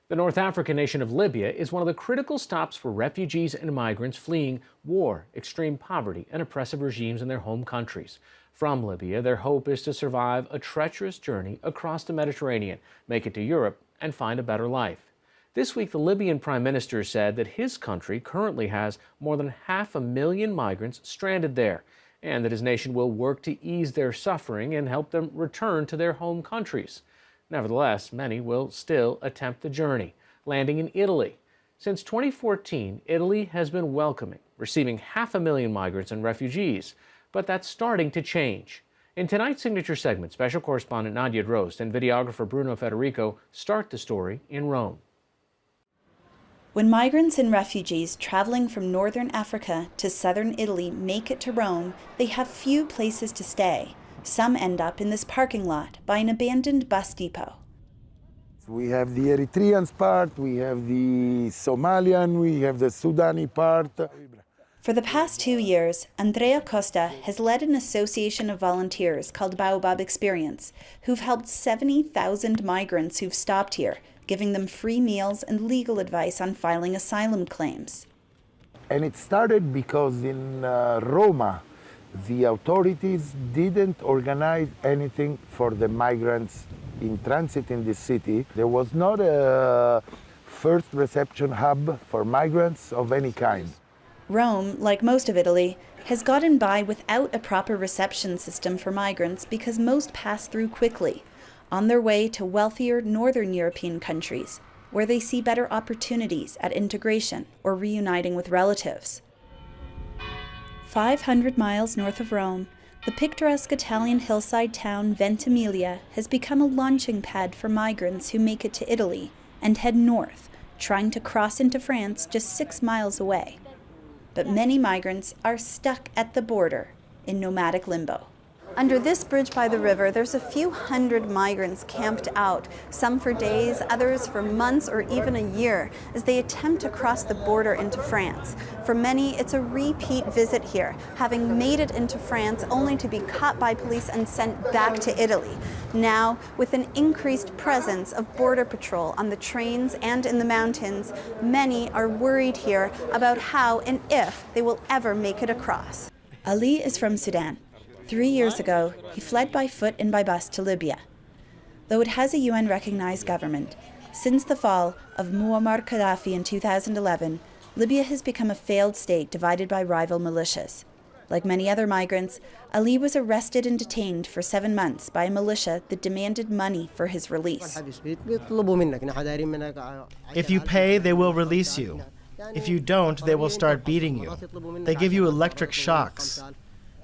The North African nation of Libya is one of the critical stops for refugees and migrants fleeing war, extreme poverty, and oppressive regimes in their home countries. From Libya, their hope is to survive a treacherous journey across the Mediterranean, make it to Europe, and find a better life. This week, the Libyan prime minister said that his country currently has more than 500,000 migrants stranded there, and that his nation will work to ease their suffering and help them return to their home countries. Nevertheless, many will still attempt the journey, landing in Italy. Since 2014, Italy has been welcoming, receiving 500,000 migrants and refugees. But that's starting to change. In tonight's signature segment, special correspondent Nadja Drost and videographer Bruno Federico start the story in Rome. When migrants and refugees traveling from northern Africa to southern Italy make it to Rome, they have few places to stay. Some end up in this parking lot by an abandoned bus depot. We have the Eritrean part, we have the Somalian, we have the Sudani part. For the past 2 years, Andrea Costa has led an association of volunteers called Baobab Experience, who've helped 70,000 migrants who've stopped here, giving them free meals and legal advice on filing asylum claims. And it started because in Roma, the authorities didn't organize anything for the migrants in transit in this city. There was not a first reception hub for migrants of any kind. Rome, like most of Italy, has gotten by without a proper reception system for migrants because most pass through quickly, on their way to wealthier northern European countries, where they see better opportunities at integration or reuniting with relatives. 500 miles north of Rome, the picturesque Italian hillside town Ventimiglia has become a launching pad for migrants who make it to Italy and head north, trying to cross into France just 6 miles away. But many migrants are stuck at the border in nomadic limbo. Under this bridge by the river, there's a few hundred migrants camped out, some for days, others for months or even a year, as they attempt to cross the border into France. For many, it's a repeat visit here, having made it into France only to be caught by police and sent back to Italy. Now, with an increased presence of border patrol on the trains and in the mountains, many are worried here about how and if they will ever make it across. Ali is from Sudan. 3 years ago, he fled by foot and by bus to Libya. Though it has a UN-recognized government, since the fall of Muammar Gaddafi in 2011, Libya has become a failed state divided by rival militias. Like many other migrants, Ali was arrested and detained for 7 months by a militia that demanded money for his release. If you pay, they will release you. If you don't, they will start beating you. They give you electric shocks.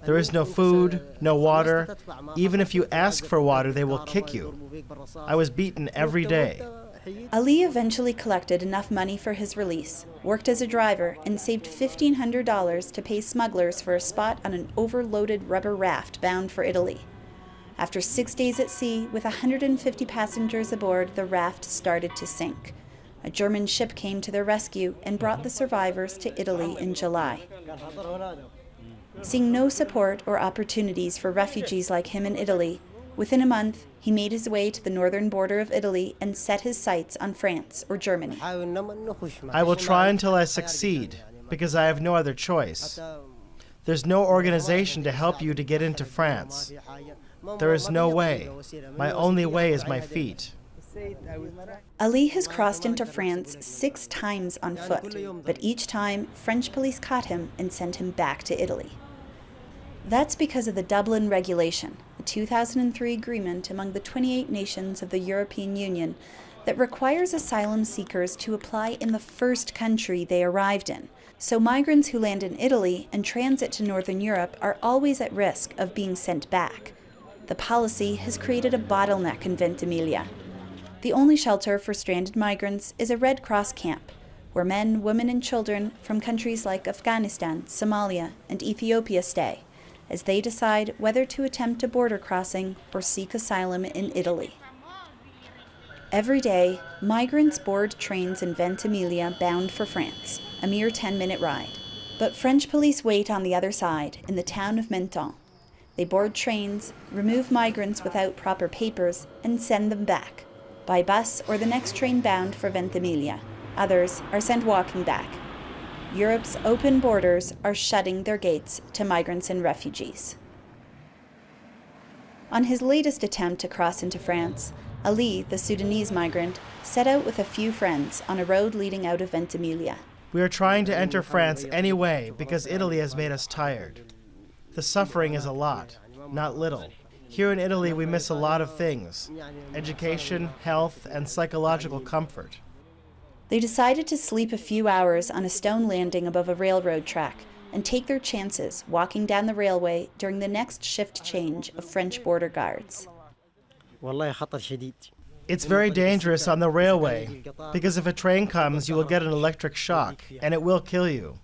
There is no food, no water. Even if you ask for water, they will kick you. I was beaten every day. Ali eventually collected enough money for his release, worked as a driver, and saved $1,500 to pay smugglers for a spot on an overloaded rubber raft bound for Italy. After 6 days at sea, with 150 passengers aboard, the raft started to sink. A German ship came to their rescue and brought the survivors to Italy in July. Seeing no support or opportunities for refugees like him in Italy, within a month, he made his way to the northern border of Italy and set his sights on France or Germany. I will try until I succeed, because I have no other choice. There's no organization to help you to get into France. There is no way. My only way is my feet. Ali has crossed into France 6 times on foot, but each time, French police caught him and sent him back to Italy. That's because of the Dublin Regulation, a 2003 agreement among the 28 nations of the European Union that requires asylum seekers to apply in the first country they arrived in. So migrants who land in Italy and transit to Northern Europe are always at risk of being sent back. The policy has created a bottleneck in Ventimiglia. The only shelter for stranded migrants is a Red Cross camp, where men, women, and children from countries like Afghanistan, Somalia, and Ethiopia stay, as they decide whether to attempt a border crossing or seek asylum in Italy. Every day, migrants board trains in Ventimiglia bound for France, a mere 10-minute ride. But French police wait on the other side, in the town of Menton. They board trains, remove migrants without proper papers, and send them back. by bus or the next train bound for Ventimiglia. Others are sent walking back. Europe's open borders are shutting their gates to migrants and refugees. On his latest attempt to cross into France, Ali, the Sudanese migrant, set out with a few friends on a road leading out of Ventimiglia. We are trying to enter France anyway because Italy has made us tired. The suffering is a lot, not little. Here in Italy, we miss a lot of things: education, health, and psychological comfort. They decided to sleep a few hours on a stone landing above a railroad track and take their chances walking down the railway during the next shift change of French border guards. It's very dangerous on the railway because if a train comes, you will get an electric shock and it will kill you.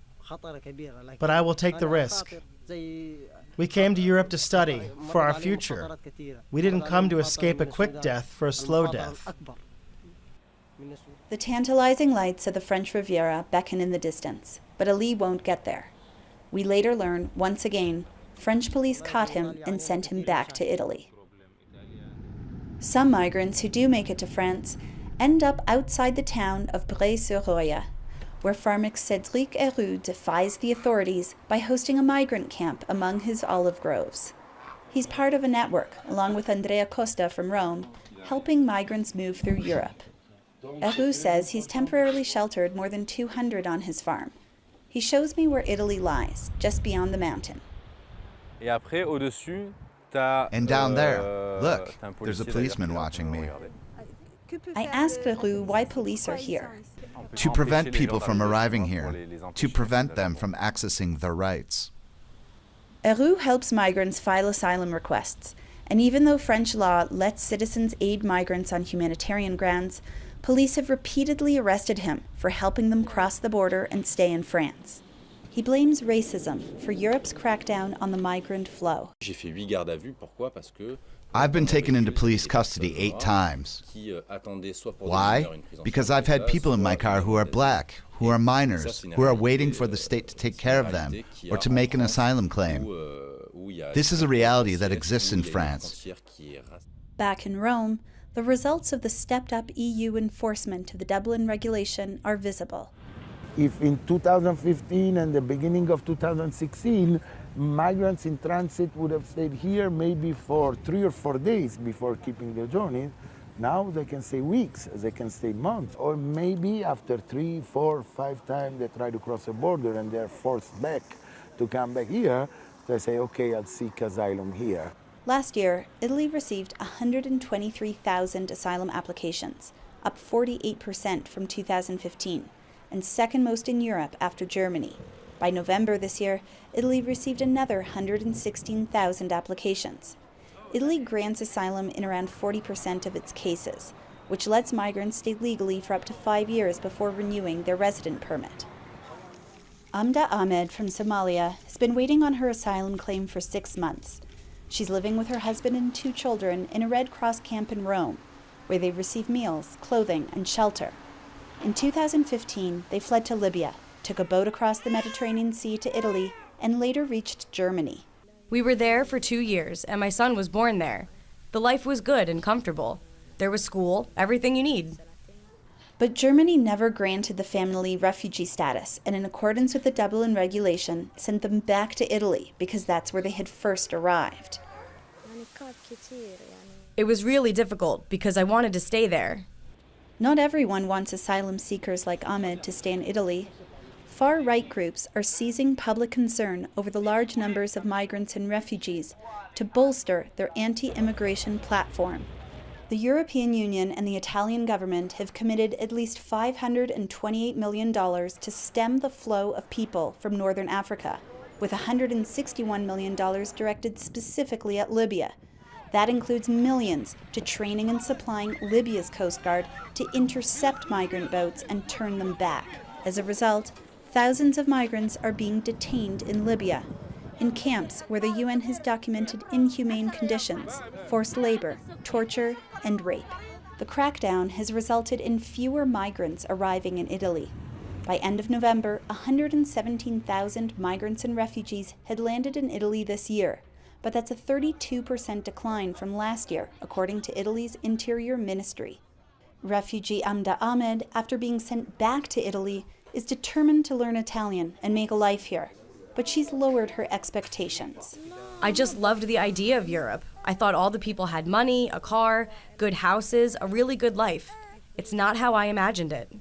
But I will take the risk. We came to Europe to study, for our future. We didn't come to escape a quick death for a slow death. The tantalizing lights of the French Riviera beckon in the distance, but Ali won't get there. We later learn, once again, French police caught him and sent him back to Italy. Some migrants who do make it to France end up outside the town of Bray-sur-Roya, where farmer Cédric Héroux defies the authorities by hosting a migrant camp among his olive groves. He's part of a network, along with Andrea Costa from Rome, helping migrants move through Europe. Héroux says he's temporarily sheltered more than 200 on his farm. He shows me where Italy lies, just beyond the mountain. And down there, look, there's a policeman watching me. I asked Héroux why police are here. To prevent people from arriving here, to prevent them from accessing their rights. Héroux helps migrants file asylum requests, and even though French law lets citizens aid migrants on humanitarian grounds, police have repeatedly arrested him for helping them cross the border and stay in France. He blames racism for Europe's crackdown on the migrant flow. I've been taken into police custody 8 times. Why? Because I've had people in my car who are black, who are minors, who are waiting for the state to take care of them or to make an asylum claim. This is a reality that exists in France. Back in Rome, the results of the stepped-up EU enforcement of the Dublin regulation are visible. If in 2015 and the beginning of 2016, migrants in transit would have stayed here maybe for 3 or 4 days before keeping their journey, now they can stay weeks, they can stay months, or maybe after 3, 4, 5 times they try to cross the border and they're forced back to come back here, they say, okay, I'll seek asylum here. Last year, Italy received 123,000 asylum applications, up 48% from 2015, and second most in Europe after Germany. By November this year, Italy received another 116,000 applications. Italy grants asylum in around 40% of its cases, which lets migrants stay legally for up to 5 years before renewing their resident permit. Amda Ahmed from Somalia has been waiting on her asylum claim for 6 months. She's living with her husband and 2 children in a Red Cross camp in Rome, where they receive meals, clothing, and shelter. In 2015, they fled to Libya, took a boat across the Mediterranean Sea to Italy, and later reached Germany. We were there for 2 years, and my son was born there. The life was good and comfortable. There was school, everything you need. But Germany never granted the family refugee status, and in accordance with the Dublin regulation, sent them back to Italy because that's where they had first arrived. It was really difficult because I wanted to stay there. Not everyone wants asylum seekers like Ahmed to stay in Italy. Far-right groups are seizing public concern over the large numbers of migrants and refugees to bolster their anti-immigration platform. The European Union and the Italian government have committed at least $528 million to stem the flow of people from northern Africa, with $161 million directed specifically at Libya. That includes millions to training and supplying Libya's Coast Guard to intercept migrant boats and turn them back. As a result, thousands of migrants are being detained in Libya, in camps where the UN has documented inhumane conditions, forced labor, torture, and rape. The crackdown has resulted in fewer migrants arriving in Italy. By end of November, 117,000 migrants and refugees had landed in Italy this year, but that's a 32% decline from last year, according to Italy's Interior Ministry. Refugee Amda Ahmed, after being sent back to Italy, is determined to learn Italian and make a life here. But she's lowered her expectations. I just loved the idea of Europe. I thought all the people had money, a car, good houses, a really good life. It's not how I imagined it.